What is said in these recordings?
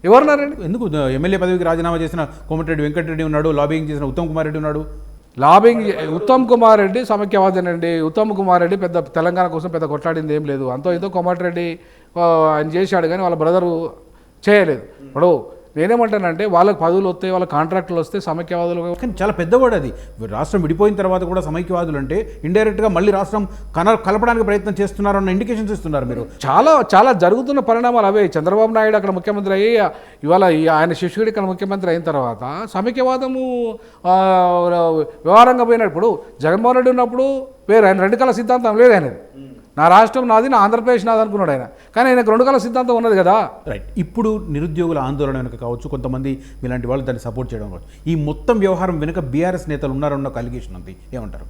ఎవరున్నారండి? ఎందుకు ఎమ్మెల్యే పదవికి రాజీనామా చేసిన కోమటిరెడ్డి వెంకటరెడ్డి ఉన్నాడు, లాబింగ్ చేసిన ఉత్తమ్ కుమార్ రెడ్డి ఉన్నాడు. లాబింగ్ ఉత్తమ్ కుమార్ రెడ్డి సమైక్యవాదేనండి. ఉత్తమ్ కుమార్ రెడ్డి పెద్ద తెలంగాణ కోసం పెద్ద కొట్లాడింది ఏం లేదు. అంతో ఇంతో కోమటిరెడ్డి ఆయన చేశాడు, కానీ వాళ్ళ బ్రదరు చేయలేదు. ఇప్పుడు నేనేమంటానంటే వాళ్ళకి పదవులు వస్తాయి, వాళ్ళ కాంట్రాక్టులు వస్తే సమైక్యవాదులు. కానీ చాలా పెద్దవాడు అది. రాష్ట్రం విడిపోయిన తర్వాత కూడా సమైక్యవాదులు అంటే ఇండైరెక్ట్గా మళ్ళీ రాష్ట్రం కలపడానికి ప్రయత్నం చేస్తున్నారు అన్న ఇండికేషన్స్ ఇస్తున్నారు మీరు. చాలా చాలా జరుగుతున్న పరిణామాలు అవే. చంద్రబాబు నాయుడు అక్కడ ముఖ్యమంత్రి అయ్యి ఇవాళ ఆయన శిష్యుడు ఇక్కడ ముఖ్యమంత్రి అయిన తర్వాత సమైక్యవాదము వ్యవహారంగా పోయినప్పుడు జగన్మోహన్ రెడ్డి ఉన్నప్పుడు వేరే ఆయన 2 కళ సిద్ధాంతం లేదు ఆయనది. నా రాష్ట్రం నాది, నా ఆంధ్రప్రదేశ్ నాది అనుకున్నాడు ఆయన. కానీ ఆయనకు 2 కళ సిద్ధాంతం ఉన్నది కదా. రైట్. ఇప్పుడు నిరుద్యోగుల ఆందోళన వెనుక కావచ్చు, కొంతమంది ఇలాంటి వాళ్ళు దాన్ని సపోర్ట్ చేయడం కావచ్చు, ఈ మొత్తం వ్యవహారం వెనుక బీఆర్ఎస్ నేతలు ఉన్నారన్న ఒక అలిగేషన్ ఉంది, ఏమంటారు?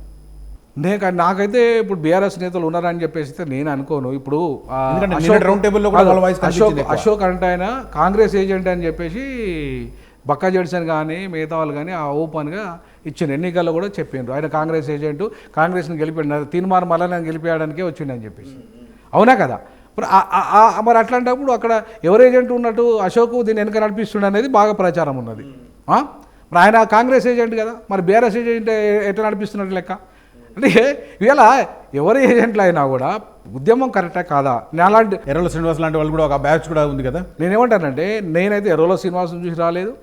నాకైతే ఇప్పుడు బీఆర్ఎస్ నేతలు ఉన్నారని చెప్పేసి నేను అనుకోను. ఇప్పుడు రౌండ్ టేబుల్లో అశోక్ అంటే ఆయన కాంగ్రెస్ ఏజెంట్ అని చెప్పేసి బక్కా జడ్సన్ కానీ మిగతా వాళ్ళు కానీ ఆ ఓపెన్గా ఇచ్చిన ఎన్నికల్లో కూడా చెప్పిండ్రు ఆయన కాంగ్రెస్ ఏజెంటు, కాంగ్రెస్ని గెలిపాడు, తీర్మార్ మళ్ళీ నేను గెలిపేయడానికే వచ్చిండని చెప్పేసి. అవునా కదా? మరి అట్లాంటప్పుడు అక్కడ ఎవరు ఏజెంట్ ఉన్నట్టు అశోక్ దీన్ని వెనక నడిపిస్తుండే అనేది బాగా ప్రచారం ఉన్నది. మరి ఆయన కాంగ్రెస్ ఏజెంట్ కదా, మరి బీఆర్ఎస్ ఏజెంట్ ఎట్లా నడిపిస్తున్నట్టు లెక్క? అంటే ఇవాళ ఎవరి ఏజెంట్లు అయినా కూడా ఉద్యమం కరెక్టా కాదా? అలాంటి ఎర్రల శ్రీనివాస్ లాంటి వాళ్ళు కూడా ఒక బ్యాచ్ కూడా ఉంది కదా. నేనేమంటానంటే నేనైతే ఎర్రల శ్రీనివాసం చూసి రాలేదు,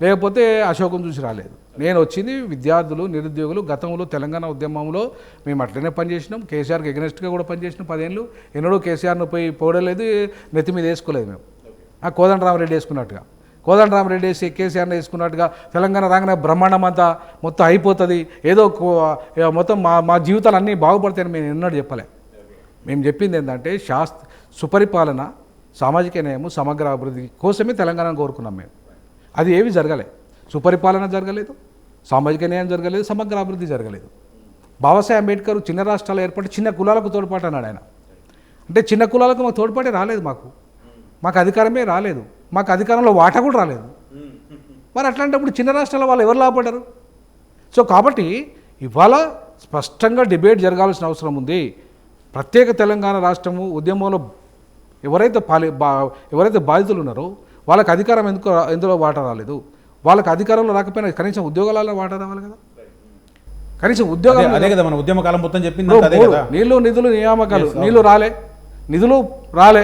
లేకపోతే అశోకం చూసి రాలేదు. నేను వచ్చింది విద్యార్థులు, నిరుద్యోగులు. గతంలో తెలంగాణ ఉద్యమంలో మేము అట్లనే పనిచేసినాం. కేసీఆర్కి ఎగనెస్ట్గా కూడా పనిచేసినాం 10 ఏళ్ళు. ఎన్నడూ కేసీఆర్ను పోయి పోడలేదు, నెత్తి మీద వేసుకోలేదు మేము. కోదండరామరెడ్డి వేసుకున్నట్టుగా, కోదండరామరెడ్డి వేసి కేసీఆర్ని వేసుకున్నట్టుగా తెలంగాణ రాగానే బ్రహ్మాండం అంతా మొత్తం అయిపోతుంది, ఏదో మొత్తం మా జీవితాలు అన్నీ బాగుపడతాయని మేము ఎన్నడూ చెప్పలే. మేము చెప్పింది ఏంటంటే సుపరిపాలన, సామాజిక న్యాయము, సమగ్ర అభివృద్ధి కోసమే తెలంగాణను కోరుకున్నాం మేము. అది ఏవి జరగలే. సుపరిపాలన జరగలేదు, సామాజిక న్యాయం జరగలేదు, సమగ్ర అభివృద్ధి జరగలేదు. బాబాసాహెబ్ అంబేద్కర్ చిన్న రాష్ట్రాలు ఏర్పడి చిన్న కులాలకు తోడ్పాటు అన్నాడు ఆయన. అంటే చిన్న కులాలకు మాకు తోడ్పాటే రాలేదు, మాకు అధికారమే రాలేదు, మాకు అధికారంలో వాటా కూడా రాలేదు. మరి అట్లాంటప్పుడు చిన్న రాష్ట్రాల వాళ్ళు ఎవరు లాభపడ్డారు? సో కాబట్టి ఇవాళ స్పష్టంగా డిబేట్ జరగాల్సిన అవసరం ఉంది. ప్రత్యేక తెలంగాణ రాష్ట్రము ఉద్యమంలో ఎవరైతే బాధితులు ఉన్నారో వాళ్ళకి అధికారం ఎందులో వాటా రాలేదు? వాళ్ళకి అధికారంలో రాకపోయినా కనీసం ఉద్యోగాలలో వాటా రావాలి కదా. కనీసం ఉద్యోగాలు అదే కదా మన ఉద్యమకాలం మొత్తం చెప్పింది. నీళ్లు, నిధులు, నియామకాలు. నిధులు రాలే,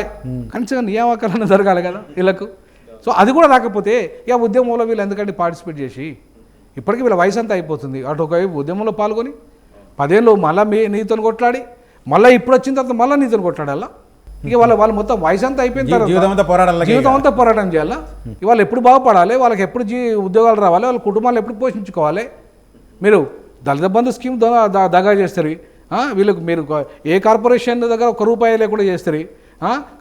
కనీసం నియామకాలను జరగాలి కదా వీళ్ళకు. సో అది కూడా రాకపోతే ఇక ఉద్యమంలో వీళ్ళు ఎందుకంటే పార్టిసిపేట్ చేసి ఇప్పటికీ వీళ్ళ వయసు అంతా అయిపోతుంది. అటు ఒకవైపు ఉద్యమంలో పాల్గొని 10 ఏళ్ళు మళ్ళీ నీతో కొట్లాడి, మళ్ళీ ఇప్పుడు వచ్చిన తర్వాత మళ్ళీ నీతో కొట్లాడాలా? ఇక వాళ్ళు మొత్తం వయసు అంతా అయిపోయిన తర్వాత జీవితం అంతా పోరాటం చేయాలా? ఇవాళ ఎప్పుడు బాగుపడాలి, వాళ్ళకి ఎప్పుడు ఉద్యోగాలు రావాలి, వాళ్ళ కుటుంబాలు ఎప్పుడు పోషించుకోవాలి? మీరు దళిత బంధు స్కీమ్ దగా చేస్తారు వీళ్ళకి. మీరు ఏ కార్పొరేషన్ దగ్గర ₹1 లేకుండా చేస్తారు.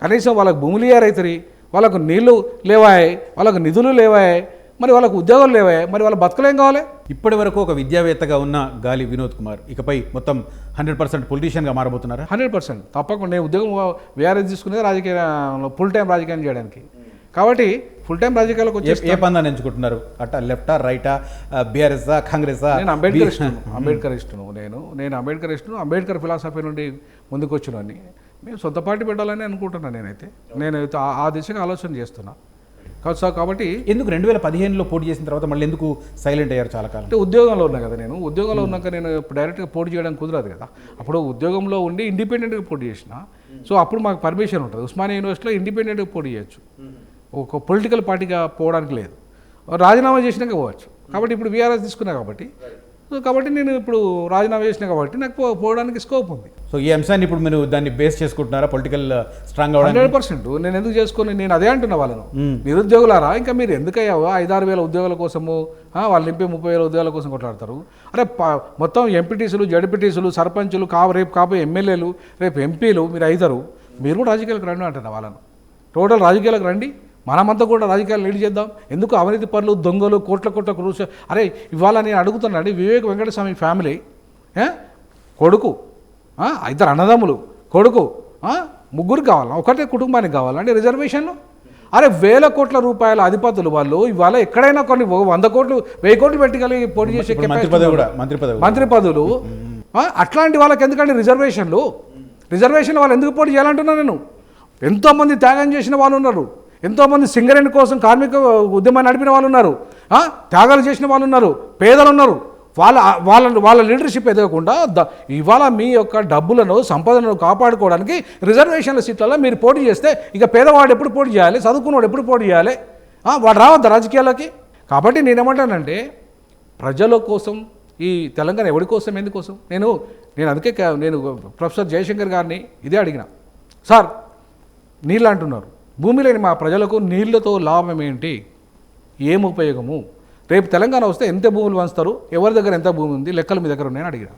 కనీసం వాళ్ళకి భూములు అవుతాయి, వాళ్ళకు నీళ్లు లేవాయి, వాళ్ళకు నిధులు లేవాయి, మరి వాళ్ళకు ఉద్యోగాలు లేవాయి, మరి వాళ్ళ బతుకులేం కావాలి? ఇప్పటి వరకు ఒక విద్యావేత్తగా ఉన్న గాలి వినోద్ కుమార్ ఇకపై మొత్తం 100% పొలిటీషియన్గా మారబోతున్నారా? 100% తప్పకుండా. నేను ఉద్యోగం వీఆర్ఎస్ తీసుకునేది రాజకీయ ఫుల్ టైం రాజకీయం చేయడానికి. కాబట్టి ఫుల్ టైం రాజకీయాలకు వచ్చి ఏ పందాన్ని ఎంచుకుంటున్నారు? అట్ట లెఫ్టా, రైటా, బీఆర్ఎస్, కాంగ్రెస్? నేను అంబేద్కర్ ఇష్టను. నేను అంబేద్కర్ ఫిలాసఫీ నుండి ముందుకు వచ్చినని మేము సొంత పార్టీ పెట్టాలని అనుకుంటున్నాను. నేనైతే ఆ దిశగా ఆలోచన చేస్తున్నా కాబట్టి. ఎందుకు 2015లో పోటీ చేసిన తర్వాత మళ్ళీ ఎందుకు సైలెంట్ అయ్యారు చాలా కాలం? అంటే ఉద్యోగంలో ఉన్నా కదా. ఉద్యోగంలో ఉన్నాక నేను డైరెక్ట్గా పోటీ చేయడానికి కుదరదు కదా. అప్పుడు ఉద్యోగంలో ఉండి ఇండిపెండెంట్గా పోటీ చేసిన. సో అప్పుడు మాకు పర్మిషన్ ఉంటుంది. ఉస్మానియా యూనివర్సిటీలో ఇండిపెండెంట్గా పోటీ చేయొచ్చు, ఒక పొలిటికల్ పార్టీగా పోవడానికి లేదు. రాజీనామా చేసినాక పోవచ్చు. కాబట్టి ఇప్పుడు వీఆర్ఎస్ తీసుకున్నా కాబట్టి నేను ఇప్పుడు రాజీనామా చేసినా కాబట్టి నాకు పోవడానికి స్కోప్ ఉంది. సో ఈ అంశాన్ని ఇప్పుడు మీరు దాన్ని బేస్ చేసుకుంటున్నారా పొలిటికల్ స్ట్రాంగ్ అవ్వడానికి? 100%. నేను ఎందుకు చేసుకొని నేను అదే అంటున్నా వాళ్ళను, నిరుద్యోగులారా ఇంకా మీరు ఎందుకయ్యావో 5-6 వేల ఉద్యోగాల కోసము వాళ్ళు నింపే 30,000 ఉద్యోగాల కోసం కొట్లాడతారు. అరే మొత్తం ఎంపీటీసీలు, జడ్పీటీసీలు, సర్పంచులు, రేపు కాబోయే ఎమ్మెల్యేలు, రేపు ఎంపీలు మీరు అవుతారు. మీరు కూడా రాజకీయాలకు రండి అంటున్నా వాళ్ళను. టోటల్ రాజకీయాలకు రండి, మనమంతా కూడా రాజకీయాలు లీడ్ చేద్దాం. ఎందుకు అవినీతి పనులు, దొంగలు, కోట్ల క్రూస్. అరే ఇవాళ నేను అడుగుతున్నాను, వివేక్ వెంకటస్వామి ఫ్యామిలీ కొడుకు, 2 అన్నదమ్ములు, కొడుకు, 3 కావాలా, ఒకటే కుటుంబానికి కావాలంటే రిజర్వేషన్లు. అరే 1000 కోట్ల రూపాయల అధిపతులు వాళ్ళు ఇవాళ ఎక్కడైనా కొన్ని 100 కోట్లు 1000 కోట్లు పెట్టుకెళ్ళి పోటీ చేసే మంత్రి పదవులు. అట్లాంటి వాళ్ళకి ఎందుకంటే రిజర్వేషన్లు వాళ్ళు ఎందుకు పోటీ చేయాలంటున్నా నేను. ఎంతోమంది త్యాగం చేసిన వాళ్ళు ఉన్నారు, ఎంతోమంది సింగరేణి కోసం కార్మిక ఉద్యమాన్ని నడిపిన వాళ్ళు ఉన్నారు, త్యాగాలు చేసిన వాళ్ళు ఉన్నారు, పేదలు ఉన్నారు. వాళ్ళ లీడర్షిప్ ఎదగకుండా ఇవాళ మీ యొక్క డబ్బులను సంపదను కాపాడుకోవడానికి రిజర్వేషన్ల సీట్లలో మీరు పోటీ చేస్తే ఇక పేదవాడు ఎప్పుడు పోటీ చేయాలి, చదువుకున్నవాడు ఎప్పుడు పోటీ చేయాలి? వాడు రావద్దా రాజకీయాలకి? కాబట్టి నేనేమంటానంటే ప్రజల కోసం ఈ తెలంగాణ ఎవరి కోసం, ఎందుకోసం? నేను అందుకే నేను ప్రొఫెసర్ జయశంకర్ గారిని ఇదే అడిగిన, సార్ నీళ్ళు అంటున్నారు, భూమి లేని మా ప్రజలకు నీళ్లతో లాభం ఏంటి, ఏం ఉపయోగము? రేపు తెలంగాణ వస్తే ఎంత భూములు పంచుతారు, ఎవరి దగ్గర ఎంత భూమి ఉంది, లెక్కలు మీ దగ్గర ఉన్నాయని అడిగిన.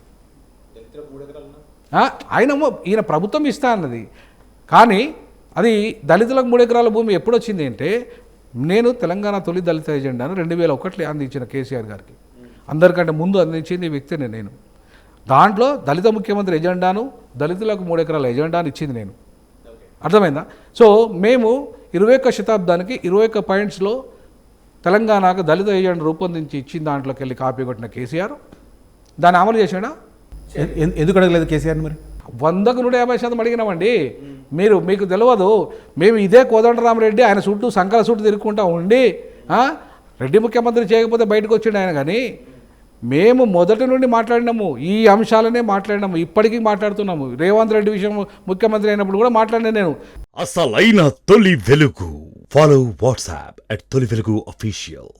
ఈయన ప్రభుత్వం ఇస్తా అన్నది, కానీ అది దళితులకు 3 ఎకరాల భూమి ఎప్పుడు వచ్చింది అంటే, నేను తెలంగాణ తొలి దళిత ఎజెండాను 2001 అందించిన కేసీఆర్ గారికి. అందరికంటే ముందు అందించింది వ్యక్తిని నేను. దాంట్లో దళిత ముఖ్యమంత్రి ఎజెండాను, దళితులకు 3 ఎకరాల ఎజెండాను ఇచ్చింది నేను. అర్థమైందా? సో మేము 21వ శతాబ్దానికి 21 పాయింట్స్లో తెలంగాణకు దళిత ఎజెండా రూపొందించి ఇచ్చిన దాంట్లోకి వెళ్ళి కాపీ కొట్టిన కేసీఆర్ దాన్ని అమలు చేశాడా? ఎందుకు అడగలేదు కేసీఆర్? మరి 100కు 150% అడిగినామండి. మీకు తెలియదు, మేము ఇదే కోదండరామరెడ్డి ఆయన చుట్టూ సంకల చుట్టూ తిరుగుకుంటా ఉండి రెడ్డి ముఖ్యమంత్రి చేయకపోతే బయటకు వచ్చిండు ఆయన. కానీ మేము మొదటి నుండి మాట్లాడినాము, ఈ అంశాలనే మాట్లాడినాము, ఇప్పటికీ మాట్లాడుతున్నాము. రేవంత్ రెడ్డి విషయం ముఖ్యమంత్రి అయినప్పుడు కూడా మాట్లాడినా నేను. అసలైన తొలి వెలుగు. ఫాలో వాట్సాప్ @తొలి వెలుగు official.